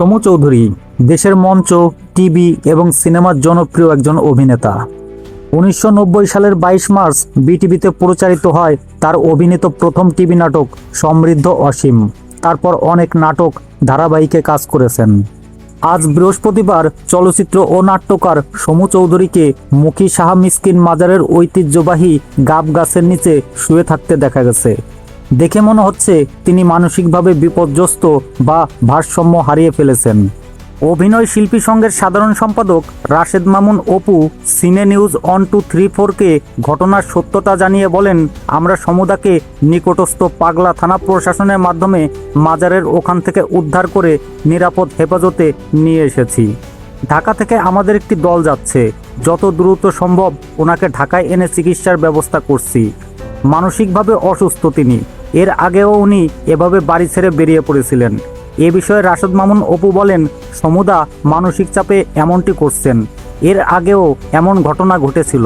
সমু চৌধুরী দেশের মঞ্চ, টিভি এবং সিনেমার জনপ্রিয় একজন অভিনেতা। ১৯৯০ সালের ২২ মার্চ বিটিভিতে প্রচারিত হয় তার অভিনীত প্রথম টিভি নাটক সমৃদ্ধ অসীম। তারপর অনেক নাটক ধারাবাহিকে কাজ করেছেন। আজ বৃহস্পতিবার চলচ্চিত্র ও নাট্যকার সমু চৌধুরীকে মুখী সাহা মিসকিন মাজারের ঐতিহ্যবাহী গাব গাছের নিচে শুয়ে থাকতে দেখা গেছে। দেখে মনে হচ্ছে তিনি মানসিকভাবে বিপর্যস্ত বা ভারসাম্য হারিয়ে ফেলেছেন। অভিনয় শিল্পী সংঘের সাধারণ সম্পাদক রাশেদ মামুন অপু সিনে নিউজ 1234-কে ঘটনার সত্যতা জানিয়ে বলেন, আমরা সমুদাকে নিকটস্থ পাগলা থানা প্রশাসনের মাধ্যমে মাজারের ওখান থেকে উদ্ধার করে নিরাপদ হেফাজতে নিয়ে এসেছি। ঢাকা থেকে আমাদের একটি দল যাচ্ছে। যত দ্রুত সম্ভব ওনাকে ঢাকায় এনে চিকিৎসার ব্যবস্থা করছি। মানসিকভাবে অসুস্থ তিনি। এর আগেও উনি এভাবে বাড়ি ছেড়ে বেরিয়ে পড়েছিলেন। এ বিষয়ে রাশেদ মামুন অপু বলেন, সমুদা মানসিক চাপে এমনটি করছেন। এর আগেও এমন ঘটনা ঘটেছিল।